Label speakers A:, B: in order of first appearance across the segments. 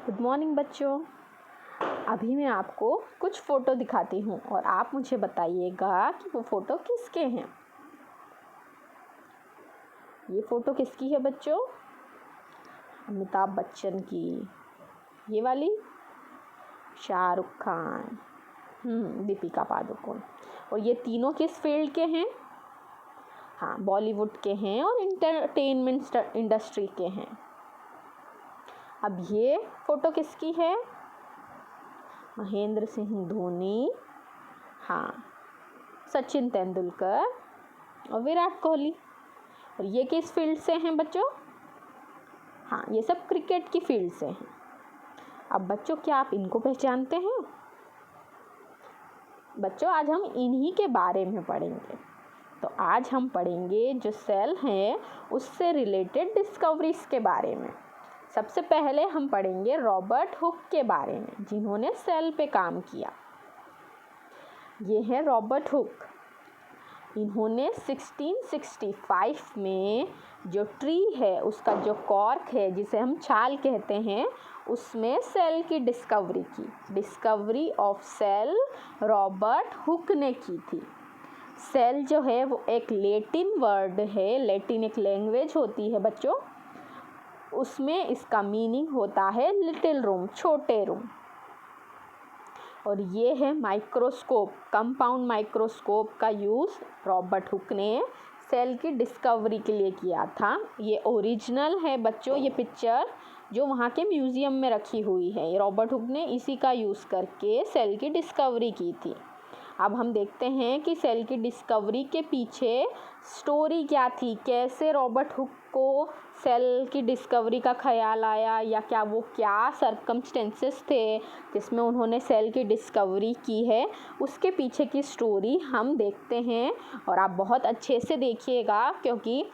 A: Good morning बच्चों। अभी मैं आपको कुछ फ़ोटो दिखाती हूँ और आप मुझे बताइएगा कि वो फ़ोटो किसके हैं। ये फ़ोटो किसकी है बच्चों? अमिताभ बच्चन की। ये वाली शाहरुख खान, दीपिका पादुकोण। और ये तीनों किस फील्ड के हैं? हाँ, बॉलीवुड के हैं और एंटरटेनमेंट इंडस्ट्री के हैं। अब ये फ़ोटो किसकी है? महेंद्र सिंह धोनी, हाँ, सचिन तेंदुलकर और विराट कोहली। और ये किस फील्ड से हैं बच्चों? हाँ, ये सब क्रिकेट की फील्ड से हैं। अब बच्चों, क्या आप इनको पहचानते हैं? बच्चों, आज हम इन्हीं के बारे में पढ़ेंगे। तो आज हम पढ़ेंगे जो सेल हैं उससे रिलेटेड डिस्कवरीज के बारे में। सबसे पहले हम पढ़ेंगे रॉबर्ट हुक के बारे में, जिन्होंने सेल पे काम किया। ये है रॉबर्ट हुक। इन्होंने 1665 में जो ट्री है, उसका जो कॉर्क है, जिसे हम छाल कहते हैं, उसमें सेल की डिस्कवरी की। Discovery of cell Robert Hooke ने की थी। सेल जो है वो एक लैटिन वर्ड है। लैटिन एक लैंग्वेज होती है बच्चों। उसमें इसका मीनिंग होता है लिटिल रूम, छोटे रूम। और ये है माइक्रोस्कोप। कंपाउंड माइक्रोस्कोप का यूज़ रॉबर्ट हुक ने सेल की डिस्कवरी के लिए किया था। ये ओरिजिनल है बच्चों, ये पिक्चर जो वहाँ के म्यूज़ियम में रखी हुई है। रॉबर्ट हुक ने इसी का यूज़ करके सेल की डिस्कवरी की थी। अब हम देखते हैं कि सेल की डिस्कवरी के पीछे स्टोरी क्या थी, कैसे रॉबर्ट हुक को सेल की डिस्कवरी का ख्याल आया, या क्या सर्कमस्टेंसेस थे जिसमें उन्होंने सेल की डिस्कवरी की है। उसके पीछे की स्टोरी हम देखते हैं और आप बहुत अच्छे से देखिएगा, क्योंकि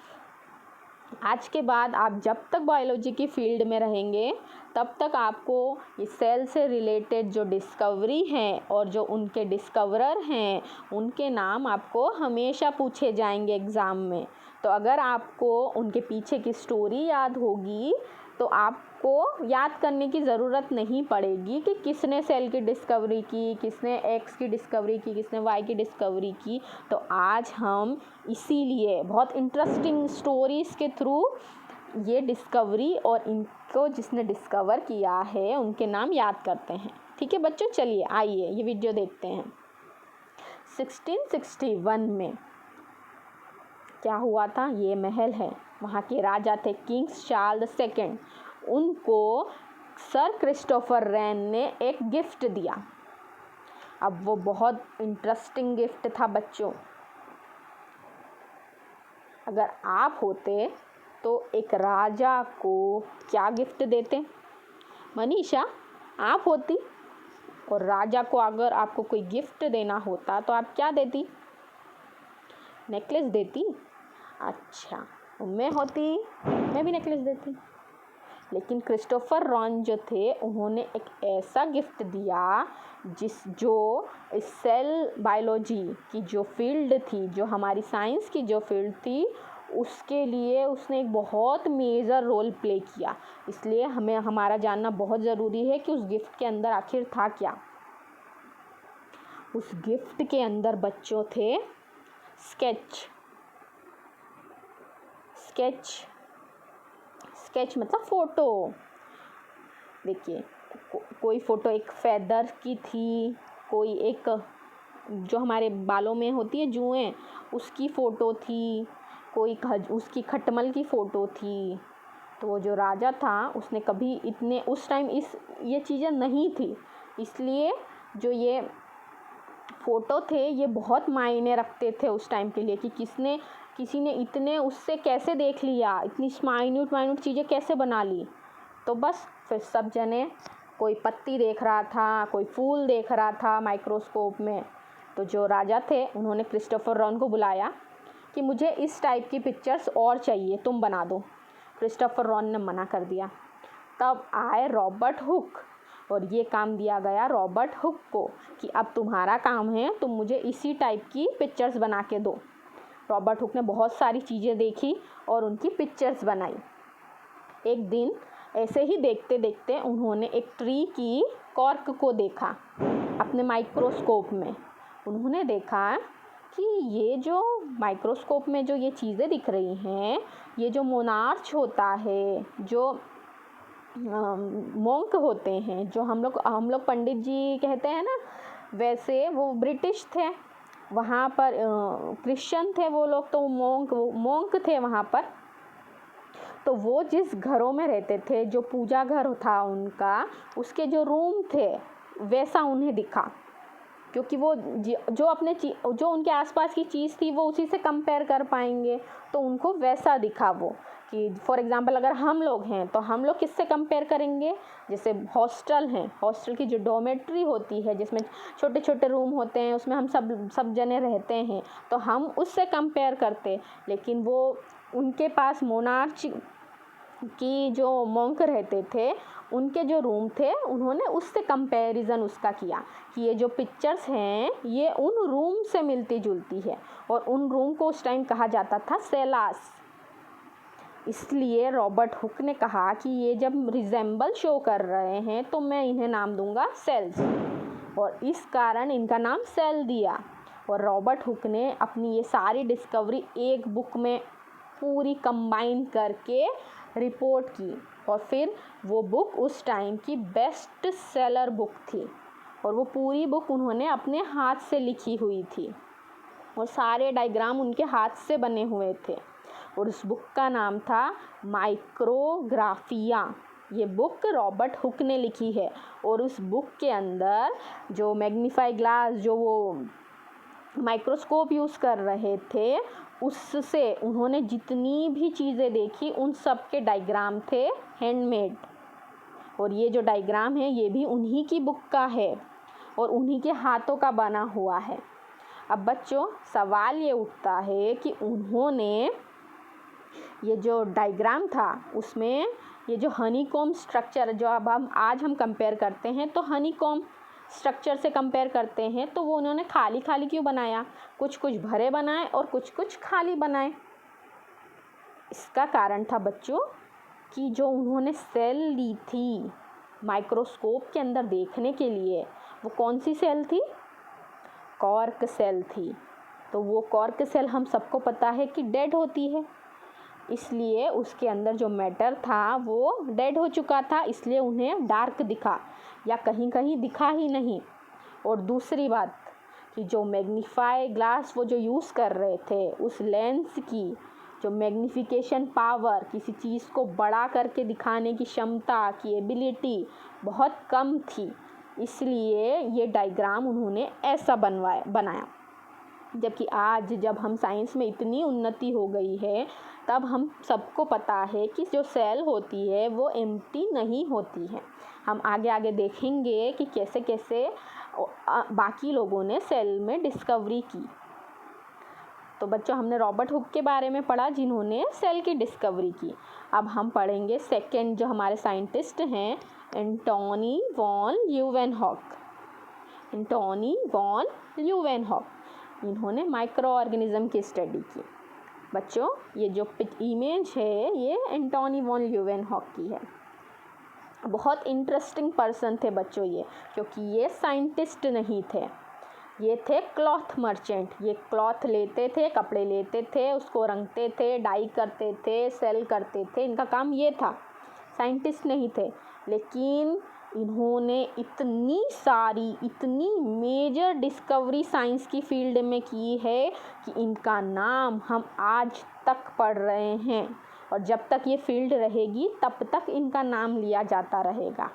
A: आज के बाद आप जब तक बायोलॉजी की फील्ड में रहेंगे तब तक आपको ये सेल से रिलेटेड जो डिस्कवरी हैं और जो उनके डिस्कवरर हैं, उनके नाम आपको हमेशा पूछे जाएंगे एग्ज़ाम में। तो अगर आपको उनके पीछे की स्टोरी याद होगी तो आपको याद करने की ज़रूरत नहीं पड़ेगी कि किसने सेल की डिस्कवरी की, किसने एक्स की डिस्कवरी की, किसने वाई की डिस्कवरी की। तो आज हम इसीलिए बहुत इंटरेस्टिंग स्टोरीज़ के थ्रू ये डिस्कवरी और इनको जिसने डिस्कवर किया है उनके नाम याद करते हैं। ठीक है बच्चों, चलिए आइए ये वीडियो देखते हैं। 1661 में क्या हुआ था? ये महल है, वहाँ के राजा थे किंग चार्ल्स II। उनको सर क्रिस्टोफर रेन ने एक गिफ्ट दिया। अब वो बहुत इंटरेस्टिंग गिफ्ट था बच्चों। अगर आप होते तो एक राजा को क्या गिफ्ट देते? मनीषा, आप होती और राजा को अगर आपको कोई गिफ्ट देना होता तो आप क्या देती? नेकलेस देती? अच्छा, मैं होती, मैं भी नेकलेस देती। लेकिन क्रिस्टोफर रॉन जो थे, उन्होंने एक ऐसा गिफ्ट दिया जो इस सेल बायोलॉजी की जो फील्ड थी, जो हमारी साइंस की जो फील्ड थी, उसके लिए उसने एक बहुत मेजर रोल प्ले किया। इसलिए हमें हमारा जानना बहुत ज़रूरी है कि उस गिफ्ट के अंदर आखिर था क्या। उस गिफ्ट के अंदर बच्चों थे स्केच मतलब फ़ोटो। देखिए, कोई फ़ोटो एक फेदर की थी, कोई एक जो हमारे बालों में होती है जुएँ, उसकी फ़ोटो थी, कोई उसकी खटमल की फ़ोटो थी। तो वो जो राजा था उसने कभी इतने उस टाइम ये चीज़ें नहीं थी, इसलिए जो ये फ़ोटो थे ये बहुत मायने रखते थे उस टाइम के लिए कि किसी ने इतने उससे कैसे देख लिया, इतनी माइन्यूट चीज़ें कैसे बना ली। तो बस फिर सब जने, कोई पत्ती देख रहा था, कोई फूल देख रहा था माइक्रोस्कोप में। तो जो राजा थे उन्होंने क्रिस्टोफर रॉन को बुलाया कि मुझे इस टाइप की पिक्चर्स और चाहिए, तुम बना दो। क्रिस्टोफर रॉन ने मना कर दिया। तब आए रॉबर्ट हुक और ये काम दिया गया रॉबर्ट हुक को कि अब तुम्हारा काम है, तुम मुझे इसी टाइप की पिक्चर्स बना के दो। रॉबर्ट हुक ने बहुत सारी चीज़ें देखी और उनकी पिक्चर्स बनाई। एक दिन ऐसे ही देखते देखते उन्होंने एक ट्री की कॉर्क को देखा अपने माइक्रोस्कोप में। उन्होंने देखा कि ये जो माइक्रोस्कोप में जो ये चीज़ें दिख रही हैं, ये जो मोनार्च होता है, जो मोंक होते हैं, जो हम लोग पंडित जी कहते हैं ना, वैसे वो ब्रिटिश थे, वहाँ पर क्रिश्चियन थे वो लोग, तो मोंक थे वहाँ पर। तो वो जिस घरों में रहते थे, जो पूजा घर था उनका, उसके जो रूम थे वैसा उन्हें दिखा, क्योंकि वो जो उनके आसपास की चीज़ थी वो उसी से कंपेयर कर पाएंगे, तो उनको वैसा दिखा वो। कि फॉर एग्ज़ाम्पल अगर हम लोग हैं तो हम लोग किससे कंपेयर करेंगे, जैसे हॉस्टल हैं, हॉस्टल की जो डॉर्मेट्री होती है जिसमें छोटे छोटे रूम होते हैं, उसमें हम सब जने रहते हैं, तो हम उससे कंपेयर करते। लेकिन वो उनके पास मोनार्च की जो मोंक रहते थे, उनके जो रूम थे, उन्होंने उससे कंपैरिजन उसका किया कि ये जो पिक्चर्स हैं ये उन रूम से मिलती जुलती है, और उन रूम को उस टाइम कहा जाता था सेलास। इसलिए रॉबर्ट हुक ने कहा कि ये जब रिजेंबल शो कर रहे हैं तो मैं इन्हें नाम दूंगा सेल्स, और इस कारण इनका नाम सेल दिया। और रॉबर्ट हुक ने अपनी ये सारी डिस्कवरी एक बुक में पूरी कंबाइन करके रिपोर्ट की, और फिर वो बुक उस टाइम की बेस्ट सेलर बुक थी, और वो पूरी बुक उन्होंने अपने हाथ से लिखी हुई थी, और सारे डायग्राम उनके हाथ से बने हुए थे, और उस बुक का नाम था माइक्रोग्राफिया। ये बुक रॉबर्ट हुक ने लिखी है, और उस बुक के अंदर जो मैग्नीफाई ग्लास, जो वो माइक्रोस्कोप यूज़ कर रहे थे, उससे उन्होंने जितनी भी चीज़ें देखी उन सब के डायग्राम थे हैंडमेड। और ये जो डायग्राम है ये भी उन्हीं की बुक का है और उन्हीं के हाथों का बना हुआ है। अब बच्चों सवाल ये उठता है कि उन्होंने ये जो डायग्राम था उसमें ये जो हनीकॉम्ब स्ट्रक्चर जो अब आज हम कंपेयर करते हैं, तो हनीकॉम्ब स्ट्रक्चर से कंपेयर करते हैं, तो वो उन्होंने खाली खाली क्यों बनाया, कुछ कुछ भरे बनाए और कुछ कुछ खाली बनाए। इसका कारण था बच्चों कि जो उन्होंने सेल ली थी माइक्रोस्कोप के अंदर देखने के लिए, वो कौन सी सेल थी, कॉर्क सेल थी। तो वो कॉर्क सेल हम सबको पता है कि डेड होती है, इसलिए उसके अंदर जो मैटर था वो डेड हो चुका था, इसलिए उन्हें डार्क दिखा या कहीं कहीं दिखा ही नहीं। और दूसरी बात कि जो मैग्नीफाई ग्लास वो जो यूज़ कर रहे थे, उस लेंस की जो मैग्नीफिकेशन पावर, किसी चीज़ को बड़ा करके दिखाने की क्षमता की एबिलिटी बहुत कम थी, इसलिए ये डायग्राम उन्होंने ऐसा बनाया। जबकि आज जब हम साइंस में इतनी उन्नति हो गई है, तब हम सबको पता है कि जो सेल होती है वो एम्प्टी नहीं होती है। हम आगे आगे देखेंगे कि कैसे कैसे बाकी लोगों ने सेल में डिस्कवरी की। तो बच्चों हमने रॉबर्ट हुक के बारे में पढ़ा जिन्होंने सेल की डिस्कवरी की। अब हम पढ़ेंगे सेकंड जो हमारे साइंटिस्ट हैं, Antony von Leeuwenhoek. Antony von Leeuwenhoek, इन्होंने माइक्रो ऑर्गेनिज्म की स्टडी की। बच्चों ये जो इमेज है ये एंटोनी वॉन ल्यूवेनहॉक की है। बहुत इंटरेस्टिंग पर्सन थे बच्चों ये, क्योंकि ये साइंटिस्ट नहीं थे, ये थे क्लॉथ मर्चेंट। ये क्लॉथ लेते थे, कपड़े लेते थे, उसको रंगते थे, डाई करते थे, सेल करते थे, इनका काम ये था, साइंटिस्ट नहीं थे। लेकिन इन्होंने इतनी मेजर डिस्कवरी साइंस की फील्ड में की है कि इनका नाम हम आज तक पढ़ रहे हैं, और जब तक ये फील्ड रहेगी तब तक इनका नाम लिया जाता रहेगा।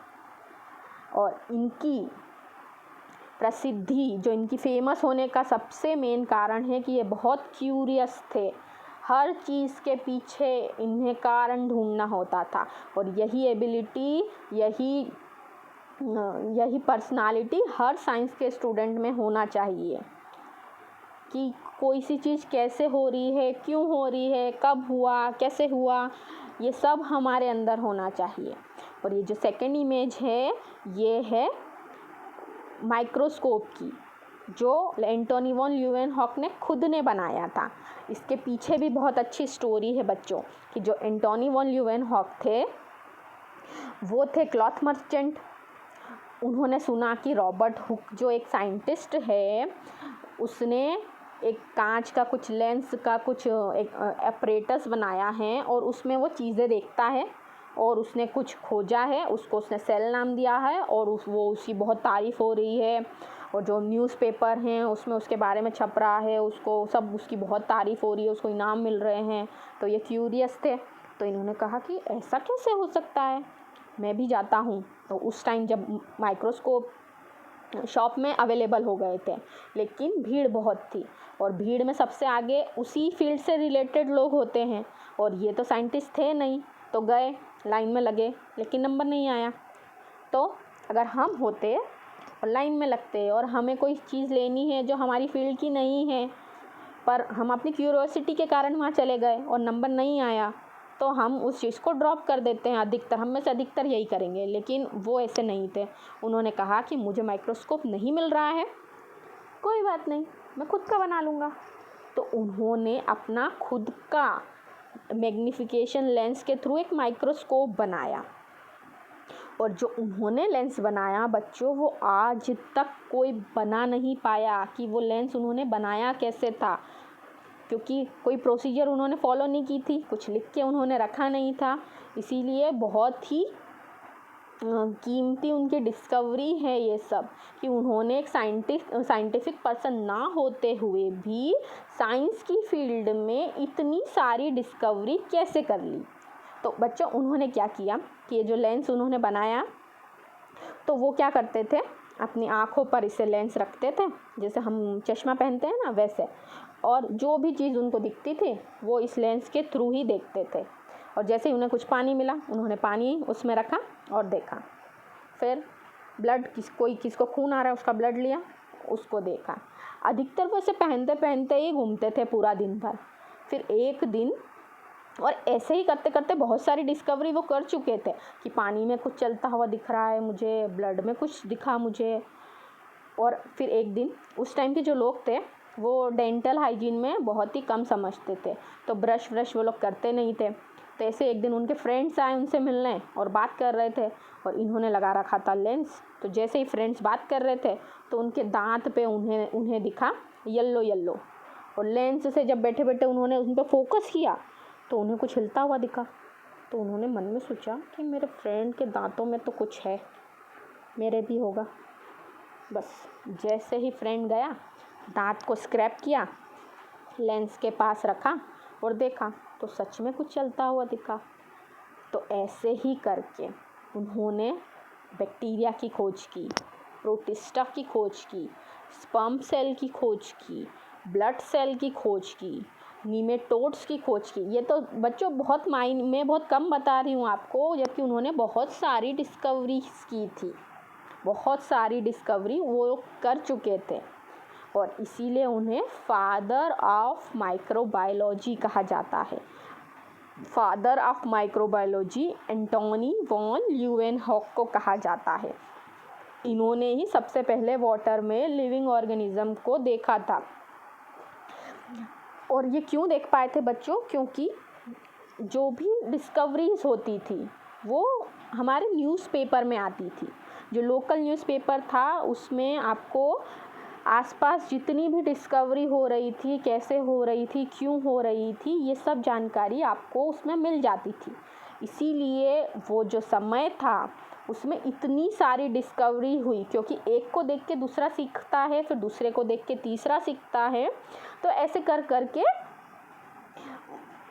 A: और इनकी प्रसिद्धि, जो इनकी फेमस होने का सबसे मेन कारण है कि ये बहुत क्यूरियस थे, हर चीज़ के पीछे इन्हें कारण ढूंढना होता था, और यही एबिलिटी, यही पर्सनालिटी हर साइंस के स्टूडेंट में होना चाहिए कि कोई सी चीज़ कैसे हो रही है, क्यों हो रही है, कब हुआ, कैसे हुआ, ये सब हमारे अंदर होना चाहिए। और ये जो सेकंड इमेज है ये है माइक्रोस्कोप की, जो एंटोनी वॉन ल्यूवेनहॉक ने खुद ने बनाया था। इसके पीछे भी बहुत अच्छी स्टोरी है बच्चों कि जो एंटोनी वॉन ल्यूवेनहॉक थे वो थे क्लॉथ मर्चेंट। उन्होंने सुना कि रॉबर्ट हुक जो एक साइंटिस्ट है, उसने एक कांच का कुछ लेंस का कुछ एक एपरेटस बनाया है और उसमें वो चीज़ें देखता है और उसने कुछ खोजा है, उसको उसने सेल नाम दिया है और वो उसकी बहुत तारीफ़ हो रही है और जो न्यूज़पेपर हैं उसमें उसके बारे में छप रहा है, उसको सब उसकी बहुत तारीफ़ हो रही है, उसको इनाम मिल रहे हैं। तो ये क्यूरियस थे, तो इन्होंने कहा कि ऐसा कैसे हो सकता है, मैं भी जाता हूँ। तो उस टाइम जब माइक्रोस्कोप शॉप में अवेलेबल हो गए थे, लेकिन भीड़ बहुत थी और भीड़ में सबसे आगे उसी फील्ड से रिलेटेड लोग होते हैं और ये तो साइंटिस्ट थे नहीं, तो गए लाइन में लगे, लेकिन नंबर नहीं आया। तो अगर हम होते और लाइन में लगते और हमें कोई चीज़ लेनी है जो हमारी फील्ड की नहीं है, पर हम अपनी क्यूरियोसिटी के कारण वहाँ चले गए और नंबर नहीं आया, तो हम उस चीज़ को ड्रॉप कर देते हैं। अधिकतर हम में से अधिकतर यही करेंगे, लेकिन वो ऐसे नहीं थे। उन्होंने कहा कि मुझे माइक्रोस्कोप नहीं मिल रहा है, कोई बात नहीं, मैं खुद का बना लूँगा। तो उन्होंने अपना खुद का मैग्नीफिकेशन लेंस के थ्रू एक माइक्रोस्कोप बनाया और जो उन्होंने लेंस बनाया बच्चों, वो आज तक कोई बना नहीं पाया कि वो लेंस उन्होंने बनाया कैसे था, क्योंकि कोई प्रोसीजर उन्होंने फॉलो नहीं की थी, कुछ लिख के उन्होंने रखा नहीं था। इसीलिए बहुत ही कीमती उनकी डिस्कवरी है ये सब, कि उन्होंने एक साइंटिफिक पर्सन ना होते हुए भी साइंस की फील्ड में इतनी सारी डिस्कवरी कैसे कर ली। तो बच्चों उन्होंने क्या किया कि ये जो लेंस उन्होंने बनाया, तो वो क्या करते थे, अपनी आँखों पर इसे लेंस रखते थे, जैसे हम चश्मा पहनते हैं ना वैसे, और जो भी चीज़ उनको दिखती थी वो इस लेंस के थ्रू ही देखते थे। और जैसे ही उन्हें कुछ पानी मिला, उन्होंने पानी उसमें रखा और देखा। फिर ब्लड किसको खून आ रहा है, उसका ब्लड लिया, उसको देखा। अधिकतर वो इसे पहनते पहनते ही घूमते थे पूरा दिन भर। फिर एक दिन, और ऐसे ही करते करते बहुत सारी डिस्कवरी वो कर चुके थे कि पानी में कुछ चलता हुआ दिख रहा है मुझे, ब्लड में कुछ दिखा मुझे। और फिर एक दिन, उस टाइम के जो लोग थे वो डेंटल हाइजीन में बहुत ही कम समझते थे, तो ब्रश वो लोग करते नहीं थे। तो ऐसे एक दिन उनके फ्रेंड्स आए उनसे मिलने और बात कर रहे थे, और इन्होंने लगा रखा था लेंस। तो जैसे ही फ्रेंड्स बात कर रहे थे तो उनके दांत पे उन्हें दिखा येलो, और लेंस से जब बैठे बैठे उन्होंने उन पर फोकस किया तो उन्हें कुछ हिलता हुआ दिखा। तो उन्होंने मन में सोचा कि मेरे फ्रेंड के दांतों में तो कुछ है, मेरे भी होगा। बस जैसे ही फ्रेंड गया, दांत को स्क्रैप किया, लेंस के पास रखा और देखा, तो सच में कुछ चलता हुआ दिखा। तो ऐसे ही करके उन्होंने बैक्टीरिया की खोज की, प्रोटिस्टा की खोज की, स्पर्म सेल की खोज की, ब्लड सेल की खोज की, नीमेटोड्स की खोज की। ये तो बच्चों मैं बहुत कम बता रही हूँ आपको, जबकि उन्होंने बहुत सारी डिस्कवरीज की थी, बहुत सारी डिस्कवरी वो कर चुके थे, और इसीलिए उन्हें फादर ऑफ माइक्रोबायोलॉजी कहा जाता है। Father of microbiology Antony von Leeuwenhoek को कहा जाता है। इन्होंने ही सबसे पहले वाटर में लिविंग ऑर्गेनिज्म को देखा था। और ये क्यों देख पाए थे बच्चों, क्योंकि जो भी डिस्कवरीज होती थी वो हमारे न्यूज़पेपर में आती थी। जो लोकल न्यूज़पेपर था उसमें आपको आसपास जितनी भी डिस्कवरी हो रही थी, कैसे हो रही थी, क्यों हो रही थी, ये सब जानकारी आपको उसमें मिल जाती थी। इसीलिए वो जो समय था उसमें इतनी सारी डिस्कवरी हुई, क्योंकि एक को देख के दूसरा सीखता है, फिर दूसरे को देख के तीसरा सीखता है। तो ऐसे कर कर के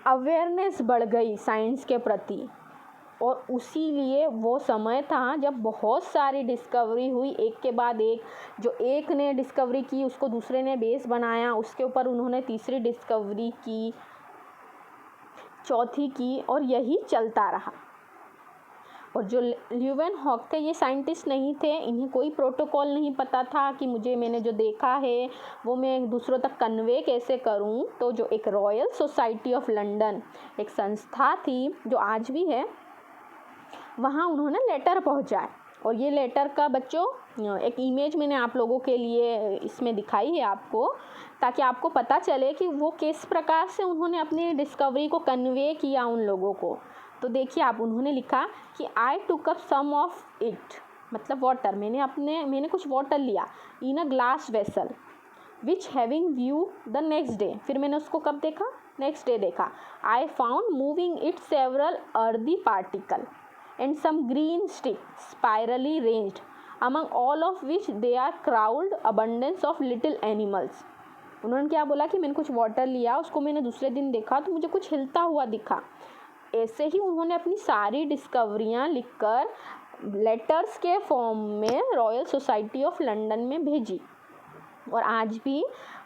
A: अवेयरनेस बढ़ गई साइंस के प्रति, और उसी लिए वो समय था जब बहुत सारी डिस्कवरी हुई एक के बाद एक। जो एक ने डिस्कवरी की उसको दूसरे ने बेस बनाया, उसके ऊपर उन्होंने तीसरी डिस्कवरी की, चौथी की, और यही चलता रहा। और जो ल्यूवेनहॉक थे ये साइंटिस्ट नहीं थे, इन्हें कोई प्रोटोकॉल नहीं पता था कि मैंने जो देखा है वो मैं दूसरों तक कन्वे कैसे करूं। तो जो एक रॉयल सोसाइटी ऑफ लंदन एक संस्था थी जो आज भी है, वहाँ उन्होंने लेटर पहुँचाए। और ये लेटर का बच्चों एक इमेज मैंने आप लोगों के लिए इसमें दिखाई है आपको, ताकि आपको पता चले कि वो किस प्रकार से उन्होंने अपनी डिस्कवरी को कन्वे किया उन लोगों को। तो देखिए आप, उन्होंने लिखा कि I took up some of it, मतलब वाटर, मैंने कुछ वाटर लिया, in a glass vessel which having view the next day, फिर मैंने उसको कब देखा, नेक्स्ट डे देखा। I found moving it several earthy particle and some green stick spirally ranged among all of which they are crowded abundance of little animals। उन्होंने क्या बोला कि मैंने कुछ वाटर लिया, उसको मैंने दूसरे दिन देखा तो मुझे कुछ हिलता हुआ दिखा। ऐसे ही उन्होंने अपनी सारी डिस्कवरियां लिखकर लेटर्स के फॉर्म में रॉयल सोसाइटी ऑफ लंदन में भेजी, और आज भी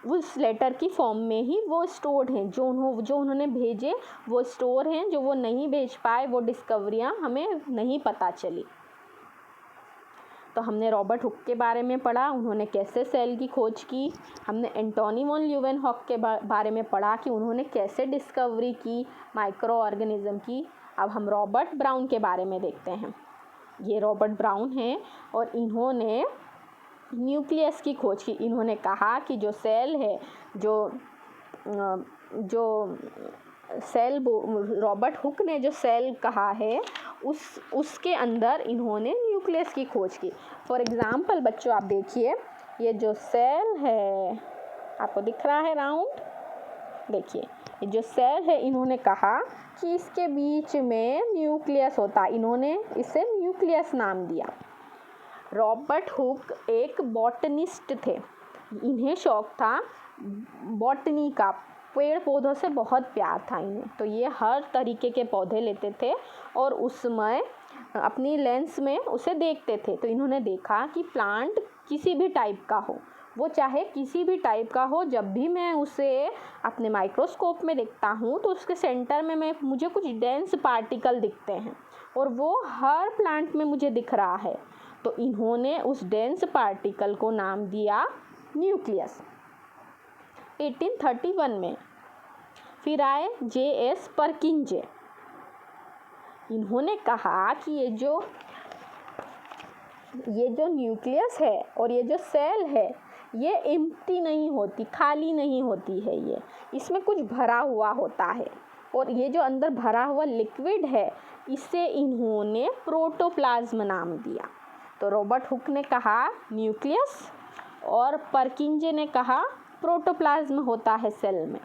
A: उस लेटर की फॉर्म में ही वो स्टोर्ड हैं। जो उन्होंने भेजे वो स्टोर हैं, जो वो नहीं भेज पाए वो डिस्कवरियां हमें नहीं पता चली। तो हमने रॉबर्ट हुक के बारे में पढ़ा, उन्होंने कैसे सेल की खोज की। हमने एंटोनी वॉन ल्यूवेनहॉक के बारे में पढ़ा कि उन्होंने कैसे डिस्कवरी की माइक्रो ऑर्गेनिज्म की। अब हम रॉबर्ट ब्राउन के बारे में देखते हैं। ये रॉबर्ट ब्राउन हैं और इन्होंने न्यूक्लियस की खोज की। इन्होंने कहा कि जो सेल है, जो सेल, रॉबर्ट हुक ने जो सेल कहा है उसके अंदर इन्होंने न्यूक्लियस की खोज की। फॉर एग्ज़ाम्पल बच्चों आप देखिए, ये जो सेल है आपको दिख रहा है राउंड, देखिए ये जो सेल है, इन्होंने कहा कि इसके बीच में न्यूक्लियस होता है, इन्होंने इसे न्यूक्लियस नाम दिया। रॉबर्ट हुक एक बॉटनिस्ट थे, इन्हें शौक था बॉटनी का, पेड़ पौधों से बहुत प्यार था इन्हें, तो ये हर तरीके के पौधे लेते थे और उसमें अपनी लेंस में उसे देखते थे। तो इन्होंने देखा कि प्लांट किसी भी टाइप का हो, वो चाहे किसी भी टाइप का हो, जब भी मैं उसे अपने माइक्रोस्कोप में देखता हूँ तो उसके सेंटर में मुझे कुछ डेंस पार्टिकल दिखते हैं और वो हर प्लांट में मुझे दिख रहा है। तो इन्होंने उस डेंस पार्टिकल को नाम दिया न्यूक्लियस। 1831 में फिर आए J.S. परकिंजे। इन्होंने कहा कि ये जो न्यूक्लियस है और ये जो सेल है ये एम्प्टी नहीं होती, खाली नहीं होती है, ये इसमें कुछ भरा हुआ होता है, और ये जो अंदर भरा हुआ लिक्विड है इसे इन्होंने प्रोटोप्लाज्म नाम दिया। तो रॉबर्ट हुक ने कहा न्यूक्लियस और परकिंजे ने कहा प्रोटोप्लाज्म होता है सेल में।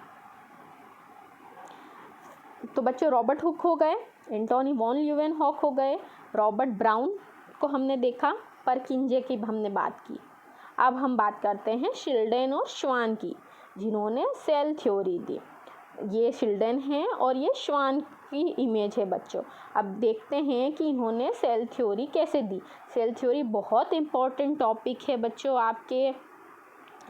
A: तो बच्चों रॉबर्ट हुक हो गए, एंटोनी वॉन ल्यूवेनहॉक हो गए, रॉबर्ट ब्राउन को हमने देखा, परकिंजे की हमने बात की। अब हम बात करते हैं शिल्डेन और श्वान की, जिन्होंने सेल थ्योरी दी। ये शिल्डेन हैं और ये श्वान की इमेज है बच्चों। अब देखते हैं कि इन्होंने सेल थ्योरी कैसे दी। सेल थ्योरी बहुत इम्पॉर्टेंट टॉपिक है बच्चों आपके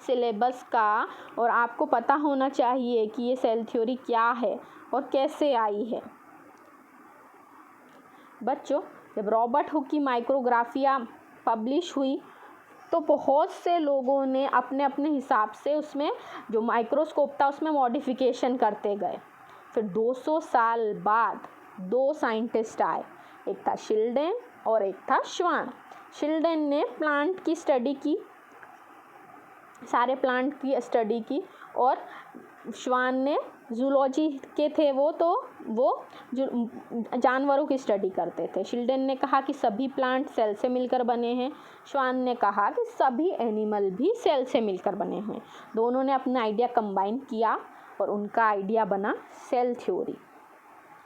A: सिलेबस का, और आपको पता होना चाहिए कि ये सेल थ्योरी क्या है और कैसे आई है। बच्चों जब रॉबर्ट हुक की माइक्रोग्राफिया पब्लिश हुई तो बहुत से लोगों ने अपने अपने हिसाब से उसमें जो माइक्रोस्कोप था उसमें मॉडिफिकेशन करते गए। फिर 200 साल बाद 2 साइंटिस्ट आए, एक था शिल्डेन और एक था श्वान। शिल्डेन ने प्लांट की स्टडी की, सारे प्लांट की स्टडी की, और श्वान ने जूलॉजी के थे वो जानवरों की स्टडी करते थे। शिल्डेन ने कहा कि सभी प्लांट सेल से मिलकर बने हैं, श्वान ने कहा कि सभी एनिमल भी सेल से मिलकर बने हैं। दोनों ने अपना आइडिया कंबाइन किया और उनका आइडिया बना सेल थ्योरी।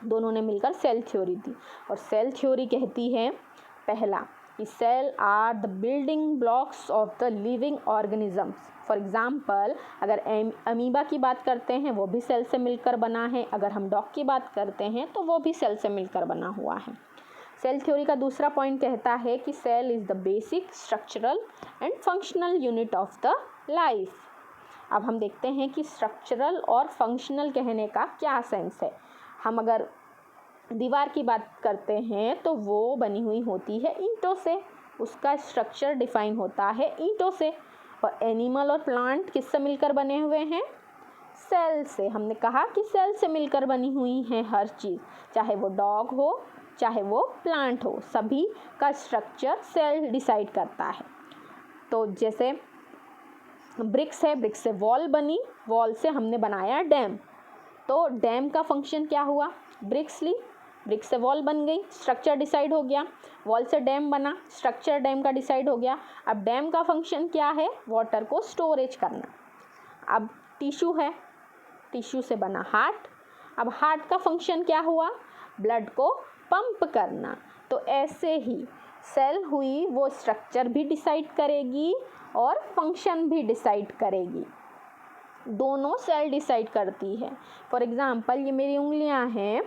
A: दोनों ने मिलकर सेल थ्योरी दी, और सेल थ्योरी कहती है पहला कि cell are the building blocks of the living organisms. For example अगर अमीबा की बात करते हैं वो भी सेल से मिलकर बना है, अगर हम डॉग की बात करते हैं तो वो भी सेल से मिलकर बना हुआ है। सेल थ्योरी का दूसरा पॉइंट कहता है कि cell is the basic structural and functional unit of the life. अब हम देखते हैं कि स्ट्रक्चरल और फंक्शनल कहने का क्या सेंस है। हम अगर दीवार की बात करते हैं तो वो बनी हुई होती है ईंटों से, उसका स्ट्रक्चर डिफाइन होता है ईंटों से। और एनिमल और प्लांट किससे मिलकर बने हुए हैं? सेल से। हमने कहा कि सेल से मिलकर बनी हुई है हर चीज़, चाहे वो डॉग हो चाहे वो प्लांट हो, सभी का स्ट्रक्चर सेल डिसाइड करता है। तो जैसे ब्रिक्स है, ब्रिक्स से वॉल बनी, वॉल से हमने बनाया डैम, तो डैम का फंक्शन क्या हुआ? ब्रिक्स ली, ब्रिक से वॉल बन गई, स्ट्रक्चर डिसाइड हो गया। वॉल से डैम बना, स्ट्रक्चर डैम का डिसाइड हो गया। अब डैम का फंक्शन क्या है? वाटर को स्टोरेज करना। अब टिश्यू है, टिश्यू से बना हार्ट। अब हार्ट का फंक्शन क्या हुआ? ब्लड को पंप करना। तो ऐसे ही सेल हुई, वो स्ट्रक्चर भी डिसाइड करेगी और फंक्शन भी डिसाइड करेगी। दोनों सेल डिसाइड करती है। फॉर एग्ज़ाम्पल ये मेरी उंगलियां हैं,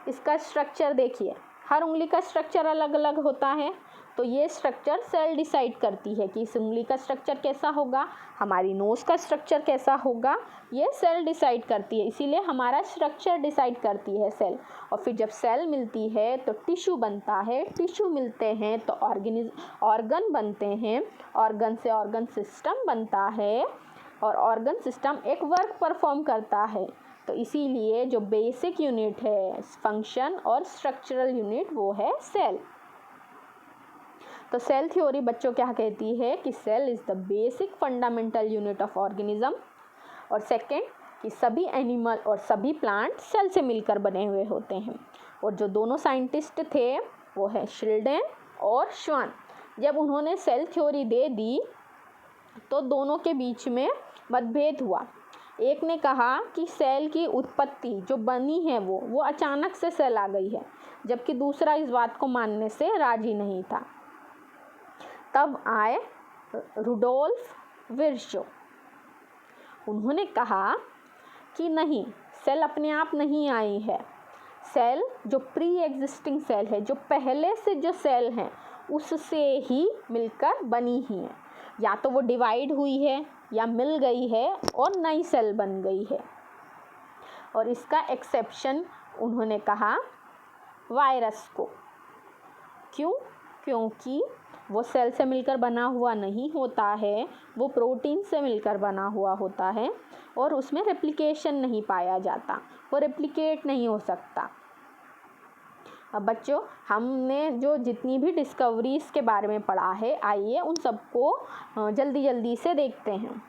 A: इसका स्ट्रक्चर देखिए, हर उंगली का स्ट्रक्चर अलग अलग होता है। तो ये स्ट्रक्चर सेल डिसाइड करती है कि इस उंगली का स्ट्रक्चर कैसा होगा, हमारी नोज़ का स्ट्रक्चर कैसा होगा, ये सेल डिसाइड करती है। इसीलिए हमारा स्ट्रक्चर डिसाइड करती है सेल। और फिर जब सेल मिलती है तो टिश्यू बनता है, टिश्यू मिलते हैं तो ऑर्गन बनते हैं, ऑर्गन से ऑर्गन सिस्टम बनता है और ऑर्गन सिस्टम एक वर्क परफॉर्म करता है। तो इसीलिए जो बेसिक यूनिट है फंक्शन और स्ट्रक्चरल यूनिट वो है सेल। तो सेल थ्योरी बच्चों क्या कहती है कि cell is the basic fundamental unit of organism. और सेकंड कि सभी एनिमल और सभी प्लांट सेल से मिलकर बने हुए होते हैं। और जो दोनों साइंटिस्ट थे वो है शिल्डेन और श्वान। जब उन्होंने सेल थ्योरी दे दी तो दोनों के बीच में मतभेद हुआ। एक ने कहा कि सेल की उत्पत्ति जो बनी है वो अचानक से सेल आ गई है, जबकि दूसरा इस बात को मानने से राजी नहीं था। तब आए रुडोल्फ विर्चो। उन्होंने कहा कि नहीं, सेल अपने आप नहीं आई है। सेल जो प्री एग्जिस्टिंग सेल है, जो पहले से जो सेल हैं उससे ही मिलकर बनी ही है। या तो वो डिवाइड हुई है या मिल गई है और नई सेल बन गई है। और इसका एक्सेप्शन उन्होंने कहा वायरस को। क्यों? क्योंकि वो सेल से मिलकर बना हुआ नहीं होता है, वो प्रोटीन से मिलकर बना हुआ होता है और उसमें रेप्लिकेशन नहीं पाया जाता, वो रेप्लिकेट नहीं हो सकता। अब बच्चों, हमने जो जितनी भी डिस्कवरीज़ के बारे में पढ़ा है, आइए उन सबको जल्दी जल्दी से देखते हैं।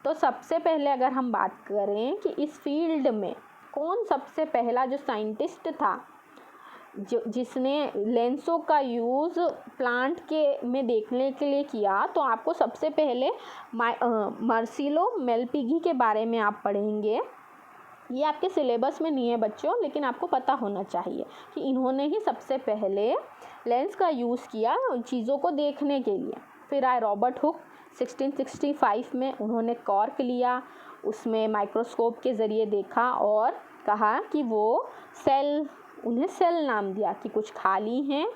A: तो सबसे पहले अगर हम बात करें कि इस फील्ड में कौन सबसे पहला जो साइंटिस्ट था जिसने लेंसों का यूज़ प्लांट के में देखने के लिए किया, तो आपको सबसे पहले मार्सिलो मेलपिगी के बारे में आप पढ़ेंगे। ये आपके सिलेबस में नहीं है बच्चों, लेकिन आपको पता होना चाहिए कि इन्होंने ही सबसे पहले लेंस का यूज़ किया चीज़ों को देखने के लिए। फिर आए रॉबर्ट हुक 1665 में। उन्होंने कॉर्क लिया, उसमें माइक्रोस्कोप के ज़रिए देखा और कहा कि वो सेल, उन्हें सेल नाम दिया कि कुछ खाली हैं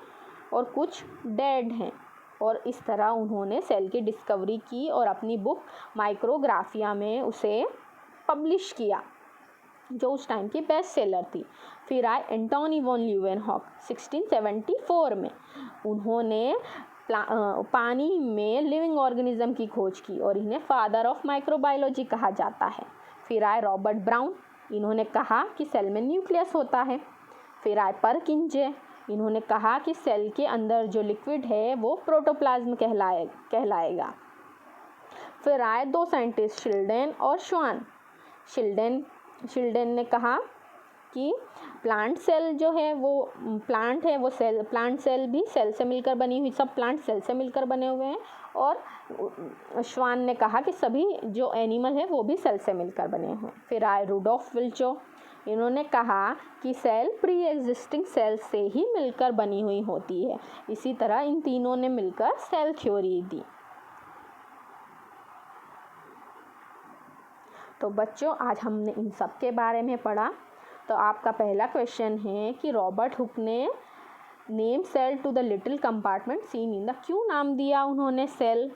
A: और कुछ डेड हैं। और इस तरह उन्होंने सेल की डिस्कवरी की और अपनी बुक माइक्रोग्राफिया में उसे पब्लिश किया, जो उस टाइम की बेस्ट सेलर थी। फिर आए एंटोनी वॉन ल्यूवेनहॉक 1674 में। उन्होंने पानी में लिविंग ऑर्गेनिज्म की खोज की और इन्हें फादर ऑफ माइक्रोबायोलॉजी कहा जाता है। फिर आए रॉबर्ट ब्राउन। इन्होंने कहा कि सेल में न्यूक्लियस होता है। फिर आए परकिंजे। इन्होंने कहा कि सेल के अंदर जो लिक्विड है वो प्रोटोप्लाज्म कहलाएगा। फिर आए दो साइंटिस्ट शिल्डेन और श्वान। शिल्डेन ने कहा कि प्लांट सेल जो है वो प्लांट है, वो सेल, प्लांट सेल भी सेल से मिलकर बनी हुई, सब प्लांट सेल से मिलकर बने हुए हैं। और श्वान ने कहा कि सभी जो एनिमल है वो भी सेल से मिलकर बने हैं। फिर आए रुडोल्फ विर्चो। इन्होंने कहा कि सेल प्री एग्जिस्टिंग सेल से ही मिलकर बनी हुई होती है। इसी तरह इन तीनों ने मिलकर सेल थ्योरी दी। तो बच्चों, आज हमने इन सब के बारे में पढ़ा। तो आपका पहला क्वेश्चन है कि रॉबर्ट हुक ने name cell to the little compartment seen in the, क्यों नाम दिया उन्होंने सेल?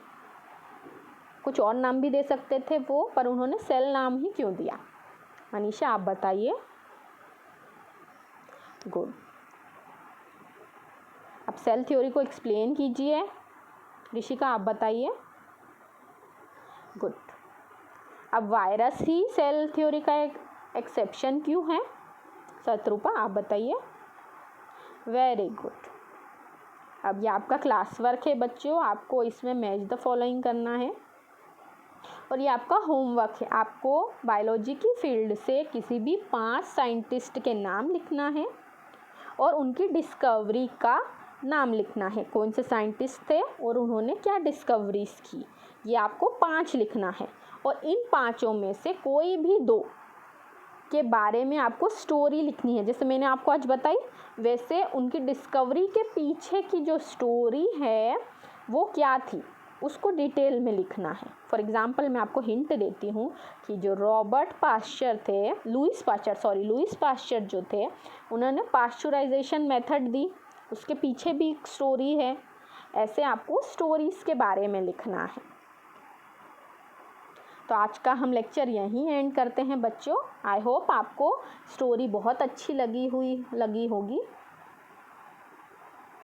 A: कुछ और नाम भी दे सकते थे वो, पर उन्होंने सेल नाम ही क्यों दिया? मनीषा, आप बताइए। गुड। अब सेल थ्योरी को एक्सप्लेन कीजिए। ऋषिका, आप बताइए। गुड। अब वायरस ही सेल थ्योरी का एक एक्सेप्शन क्यों है? शत्रुपा, आप बताइए। Very good. अब ये आपका क्लास वर्क है बच्चों, आपको इसमें मैच द फॉलोइंग करना है। और ये आपका होमवर्क है। आपको बायोलॉजी की फील्ड से किसी भी 5 साइंटिस्ट के नाम लिखना है और उनकी डिस्कवरी का नाम लिखना है, कौन से साइंटिस्ट थे और उन्होंने क्या डिस्कवरीज की, ये आपको 5 लिखना है। और इन 5 में से कोई भी 2 के बारे में आपको स्टोरी लिखनी है, जैसे मैंने आपको आज बताई वैसे उनकी डिस्कवरी के पीछे की जो स्टोरी है वो क्या थी उसको डिटेल में लिखना है। फॉर एग्ज़ाम्पल मैं आपको हिंट देती हूँ कि जो रॉबर्ट पाश्चर थे, लुईस पाश्चर जो थे, उन्होंने पाश्चराइजेशन मेथड दी, उसके पीछे भी एक स्टोरी है। ऐसे आपको स्टोरीज़ के बारे में लिखना है। तो आज का हम लेक्चर यहीं एंड करते हैं बच्चों। आई होप आपको स्टोरी बहुत अच्छी लगी होगी।